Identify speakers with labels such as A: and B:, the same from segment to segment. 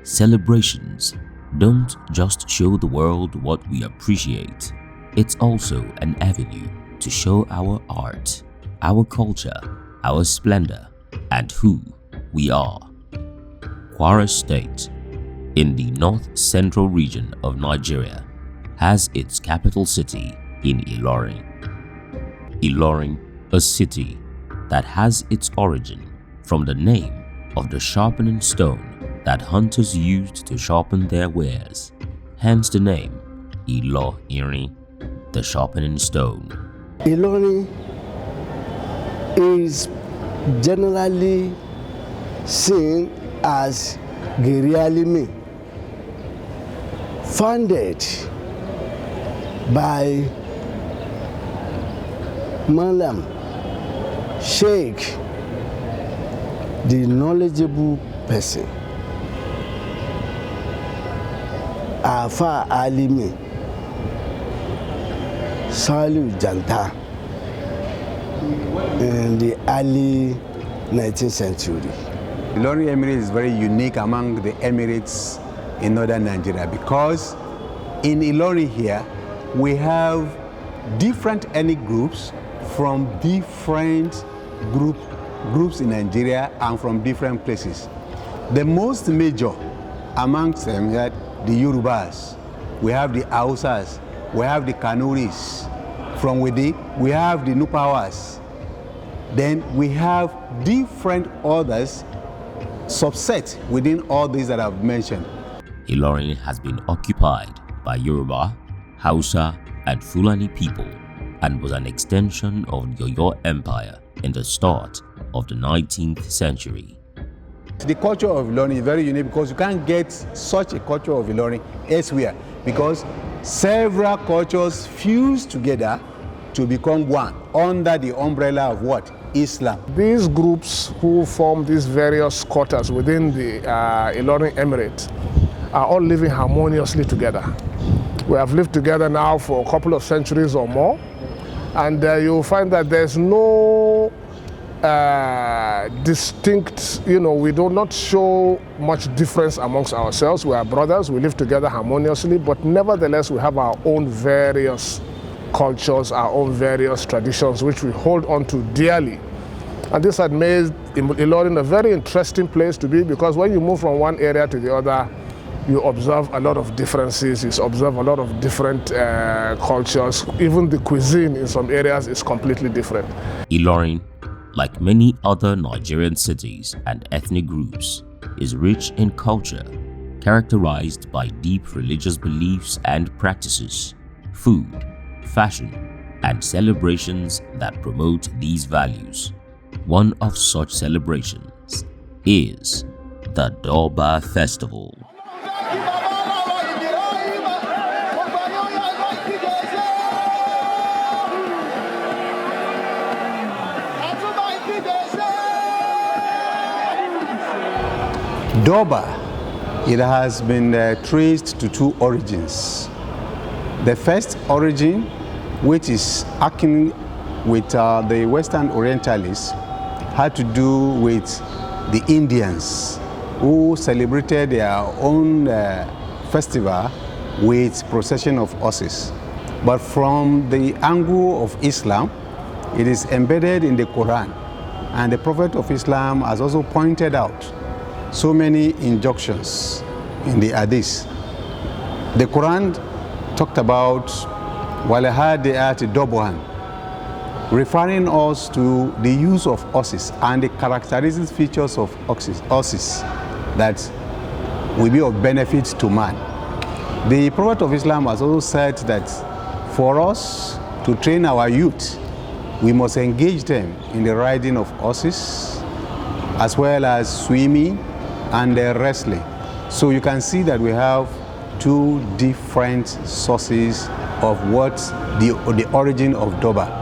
A: Celebrations don't just show the world what we appreciate, it's also an avenue to show our art, our culture, our splendor, and who we are. Kwara State, in the north-central region of Nigeria, has its capital city in Ilorin. Ilorin, a city that has its origin from the name of the sharpening stone that hunters used to sharpen their wares, hence the name Ilorin, the sharpening stone.
B: Ilorin is generally seen as Gerialimi, founded by Malam Sheikh, the knowledgeable person, Afa Alimi Salu Janta, in the early 19th century.
C: Ilorin Emirate is very unique among the Emirates in northern Nigeria because in Ilorin here we have different ethnic groups from different groups in Nigeria and from different places. The most major amongst them are the Durbars, we have the Hausas, we have the Kanuris, from within we have the Nupawas, then we have different others subset within all these that I've mentioned.
A: Ilorin has been occupied by Yoruba, Hausa, and Fulani people and was an extension of the Yoruba Empire in the start of the 19th century.
C: The culture of Ilorin is very unique because you can't get such a culture of Ilorin elsewhere because several cultures fuse together to become one under the umbrella of what? Islam.
D: These groups who form these various quarters within the Ilorin Emirate are all living harmoniously together. We have lived together now for a couple of centuries or more, and you'll find that there's no distinct, we do not show much difference amongst ourselves. We are brothers, we live together harmoniously, but nevertheless we have our own various cultures, our own various traditions, which we hold on to dearly. And this had made Ilorin a very interesting place to be because when you move from one area to the other, you observe a lot of differences, you observe a lot of different cultures. Even the cuisine in some areas is completely different.
A: Ilorin, like many other Nigerian cities and ethnic groups, is rich in culture, characterized by deep religious beliefs and practices, food, fashion, and celebrations that promote these values. One of such celebrations is the Durbar Festival.
C: Durbar, it has been traced to two origins. The first origin, which is akin with the Western Orientalists, had to do with the Indians who celebrated their own festival with procession of horses. But from the angle of Islam, it is embedded in the Quran, and the Prophet of Islam has also pointed out so many injunctions in the Hadith. The Quran talked about Walahadi'ati Dobohan, referring us to the use of horses and the characteristic features of horses that will be of benefit to man. The Prophet of Islam has also said that for us to train our youth, we must engage them in the riding of horses, as well as swimming and wrestling. So you can see that we have two different sources of what the origin of Durbar.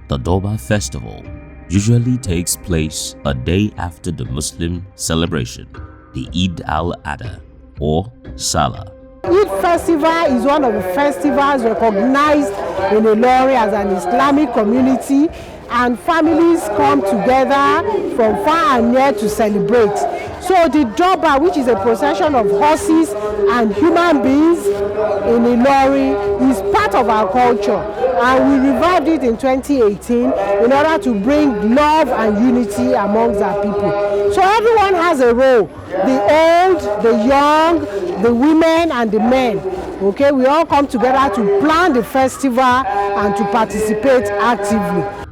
A: The Durbar festival usually takes place a day after the Muslim celebration, the Eid al-Adha or Salah.
E: Eid festival is one of the festivals recognized in Ilorin as an Islamic community, and families come together from far and near to celebrate. So the Durbar, which is a procession of horses and human beings in Ilorin, is part of our culture, and we revived it in 2018 in order to bring love and unity amongst our people. So everyone has a role, the old, the young, the women and the men. Okay, we all come together to plan the festival and to participate actively.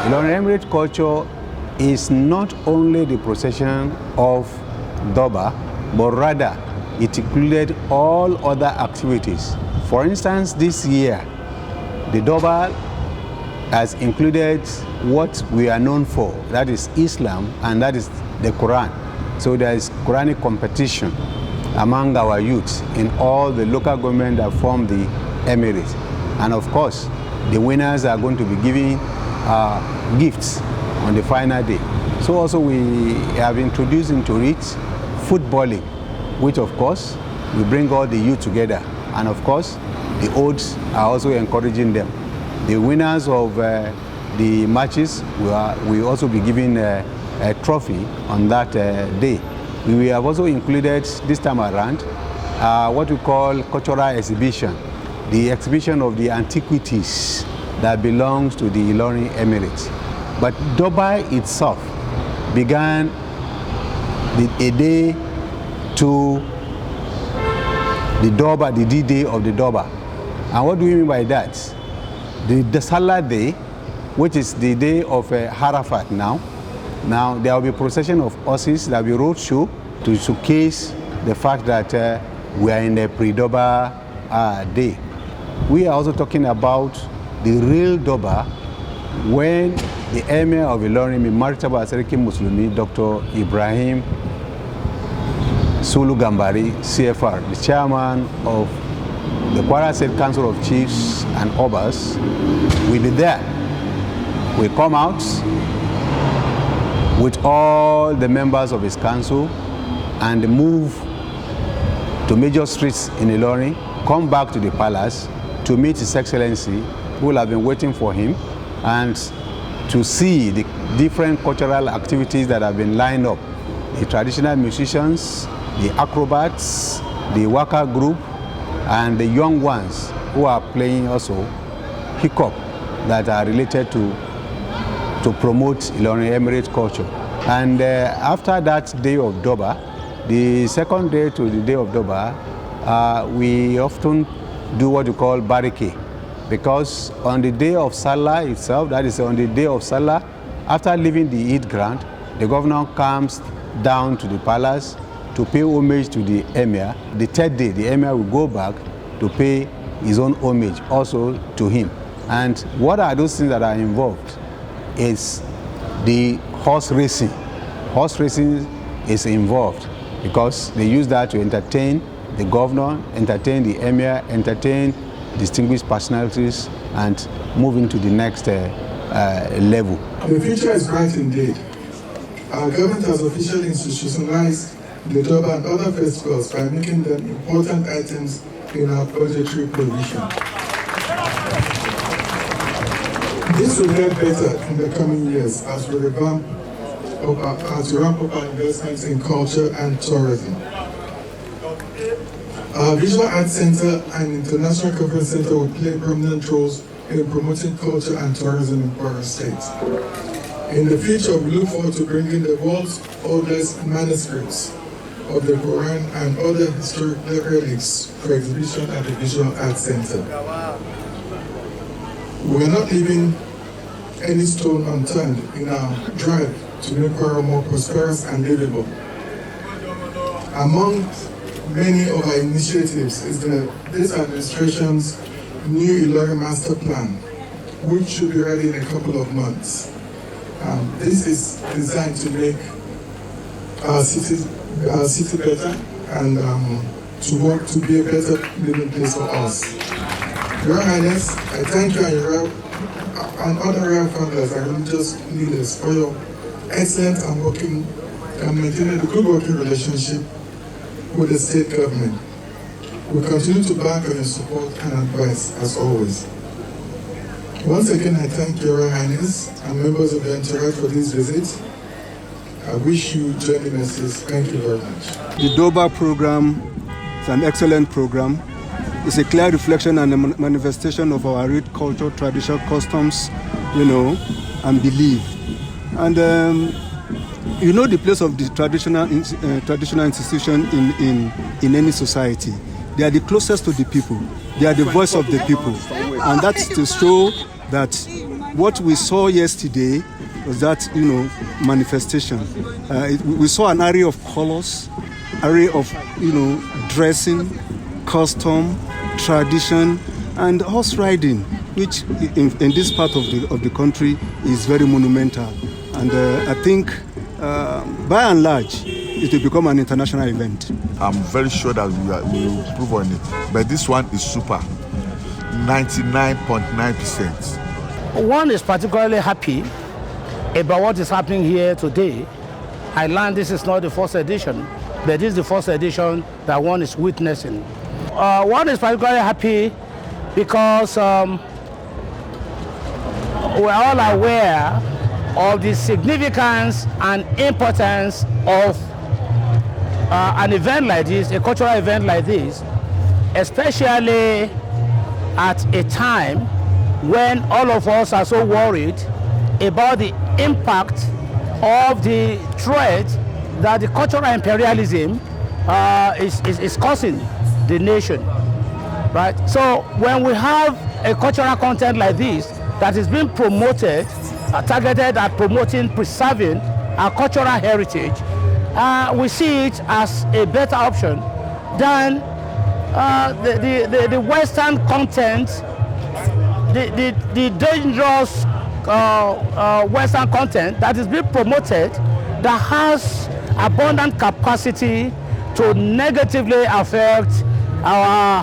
C: Ilorin emirate culture is not only the procession of Durbar, but rather it included all other activities. For instance, this year, the Durbar has included what we are known for, that is Islam, and that is the Quran. So there is Quranic competition among our youth in all the local government that form the emirates. And of course, the winners are going to be giving gifts on the final day. So also we have introduced into it footballing, which of course we bring all the youth together. And of course, the olds are also encouraging them. The winners of the matches will also be given a trophy on that day. We have also included this time around what we call cultural exhibition, the exhibition of the antiquities that belongs to the Ilorin Emirates. But Durbar itself began a day to the Durbar, the D-Day of the Durbar. And what do we mean by that? The Salah Day, which is the day of Arafat now there will be a procession of horses, there will be a road show to showcase the fact that we are in a pre-Durbar day. We are also talking about the real Durbar when the Emir of Ilorin, Martaba Seriki Muslimi, Dr. Ibrahim Sulu Gambari, CFR, the chairman of the Kwara State Council of Chiefs and Obas, will be there. We come out with all the members of his council and move to major streets in Ilorin, come back to the palace to meet His Excellency, who will have been waiting for him, and to see the different cultural activities that have been lined up. The traditional musicians, the acrobats, the waka group, and the young ones who are playing also hip-hop that are related to promote Ilorin Emirate culture. And after that day of Durbar, the second day to the day of Durbar, we often do what we call barricade, because on the day of Salah itself, that is on the day of Salah, after leaving the Eid ground, the governor comes down to the palace to pay homage to the Emir. The third day, the Emir will go back to pay his own homage also to him. And what are those things that are involved? Is the horse racing. Horse racing is involved because they use that to entertain the governor, entertain the Emir, entertain distinguished personalities, and move into the next level.
F: The future is bright indeed. Our government has officially institutionalized the Durbar and other festivals by making them important items in our budgetary provision. This will get better in the coming years as we ramp up our investments in culture and tourism. Our Visual Arts Center and International Conference Center will play prominent roles in promoting culture and tourism in Kwara State. In the future, we look forward to bringing the world's oldest manuscripts of the Quran and other historical relics for exhibition at the Visual Arts Center. We are not leaving any stone unturned in our drive to make Kwara more prosperous and livable. Among many of our initiatives is this administration's new Ilorin master plan, which should be ready in a couple of months. This is designed to make our city better and to work to be a better living place for us. Your Highness, I thank you and other royal founders and religious leaders for your excellent and maintaining a good working relationship with the state government. We continue to bank on your support and advice as always. Once again, I thank Your Royal Highness and members of the entourage for this visit. I wish you journey mercies. Thank you very much.
G: The Durbar program is an excellent program. It's a clear reflection and a manifestation of our rich culture, traditional customs, and belief. And the place of the traditional institution in any society. They are the closest to the people. They are the voice of the people. And that's to show that what we saw yesterday was that, manifestation. We saw an array of colors, array of, dressing, custom, tradition, and horse riding, which in this part of the country is very monumental. And I think, by and large, it will become an international event.
H: I'm very sure that we will improve on it. But this one is super, 99.9%.
I: One is particularly happy about what is happening here today. I learned this is not the first edition, but this is the first edition that one is witnessing. One is particularly happy because we're all aware of the significance and importance of an event like this, a cultural event like this, especially at a time when all of us are so worried about the impact of the threat that the cultural imperialism is causing the nation, right? So when we have a cultural content like this that is being promoted, targeted at promoting, preserving our cultural heritage, we see it as a better option than the Western content, the dangerous Western content that is being promoted that has abundant capacity to negatively affect our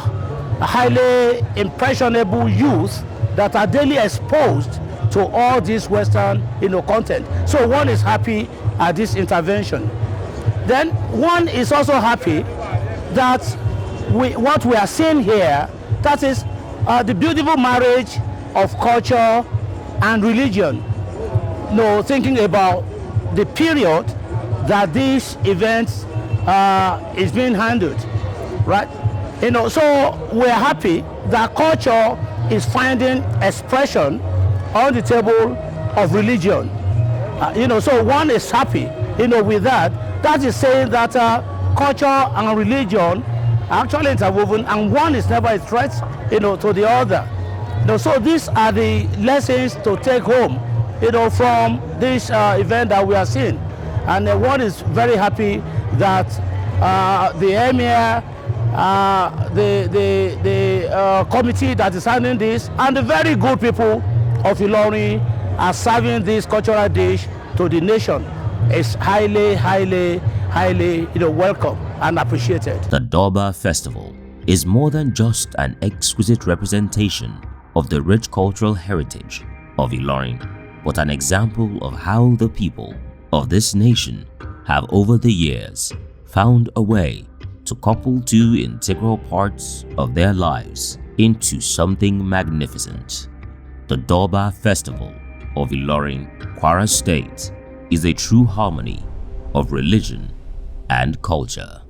I: highly impressionable youth that are daily exposed to all this Western content. So one is happy at this intervention. Then one is also happy that what we are seeing here, that is the beautiful marriage of culture and religion. Thinking about the period that this event is being handled, right? So we're happy that culture is finding expression on the table of religion. So one is happy, with that. That is saying that culture and religion are actually interwoven, and one is never a threat, to the other. So these are the lessons to take home, from this event that we are seeing. And one is very happy that the emir, the committee that is handling this, and the very good people of Ilorin are serving this cultural dish to the nation. It's highly, highly, highly welcome and appreciated.
A: The Durbar Festival is more than just an exquisite representation of the rich cultural heritage of Ilorin. but an example of how the people of this nation have over the years found a way to couple two integral parts of their lives into something magnificent. The Durbar Festival of Ilorin, Kwara State is a true harmony of religion and culture.